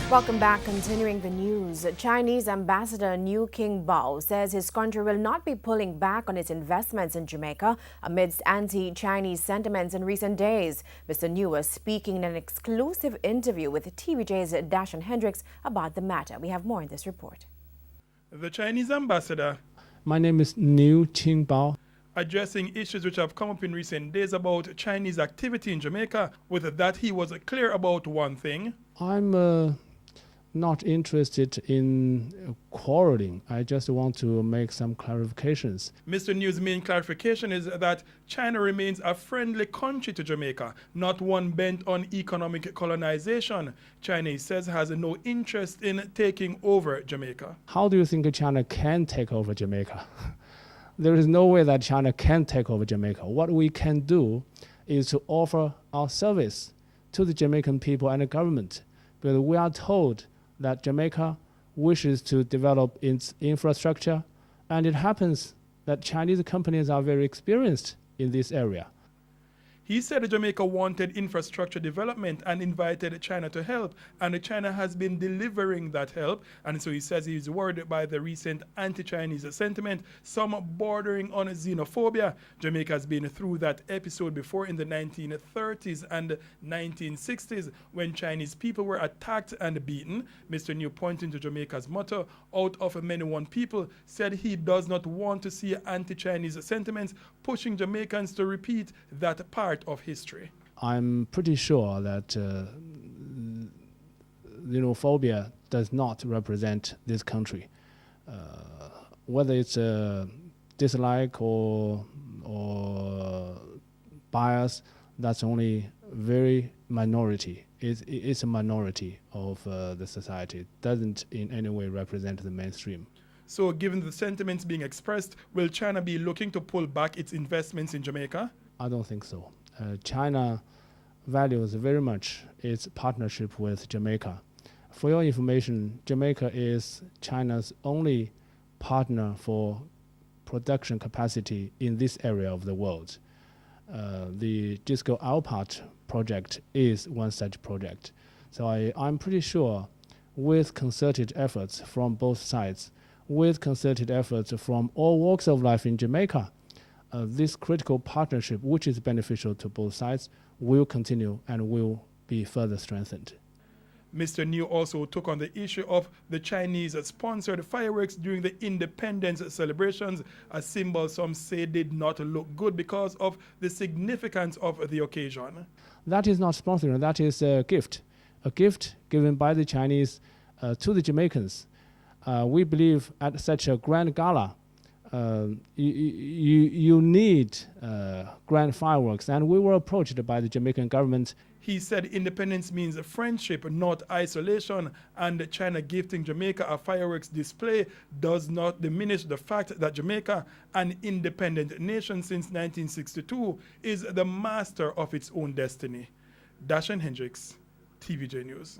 Welcome back. Continuing the news, Chinese Ambassador Niu Qingbao says his country will not be pulling back on its investments in Jamaica amidst anti-Chinese sentiments in recent days. Mr. Niu was speaking in an exclusive interview with TVJ's Dashan Hendricks about the matter. We have more in this report. The Chinese ambassador. My name is Niu Qingbao. Addressing issues which have come up in recent days about Chinese activity in Jamaica. With that, he was clear about one thing. I'm not interested in quarreling. I just want to make some clarifications. Mr. Niu's main clarification is that China remains a friendly country to Jamaica, not one bent on economic colonization. China, he says, has no interest in taking over Jamaica. How do you think China can take over Jamaica? There is no way that China can take over Jamaica. What we can do is to offer our service to the Jamaican people and the government, because we are told that Jamaica wishes to develop its infrastructure, and it happens that Chinese companies are very experienced in this area. He said Jamaica wanted infrastructure development and invited China to help, and China has been delivering that help. And so he says he's worried by the recent anti-Chinese sentiment, some bordering on xenophobia. Jamaica has been through that episode before in the 1930s and 1960s when Chinese people were attacked and beaten. Mr. Niu, pointing to Jamaica's motto, "Out of many one people," said he does not want to see anti-Chinese sentiments pushing Jamaicans to repeat that part of history. I'm pretty sure that xenophobia does not represent this country. Whether it's a dislike or bias, that's only very minority. It's a minority of the society. It doesn't in any way represent the mainstream. So given the sentiments being expressed, will China be looking to pull back its investments in Jamaica? I don't think so. China values very much its partnership with Jamaica. For your information, Jamaica is China's only partner for production capacity in this area of the world. The Disco Alpat project is one such project. So I'm pretty sure with concerted efforts from both sides, with concerted efforts from all walks of life in Jamaica, this critical partnership, which is beneficial to both sides, will continue and will be further strengthened. Mr. Niu also took on the issue of the Chinese-sponsored fireworks during the independence celebrations, a symbol some say did not look good because of the significance of the occasion. That is not sponsoring, that is a gift given by the Chinese to the Jamaicans. We believe at such a grand gala, you need grand fireworks, and we were approached by the Jamaican government. He said independence means friendship, not isolation, and China gifting Jamaica a fireworks display does not diminish the fact that Jamaica, an independent nation since 1962, is the master of its own destiny. Dashan Hendricks, TVJ News.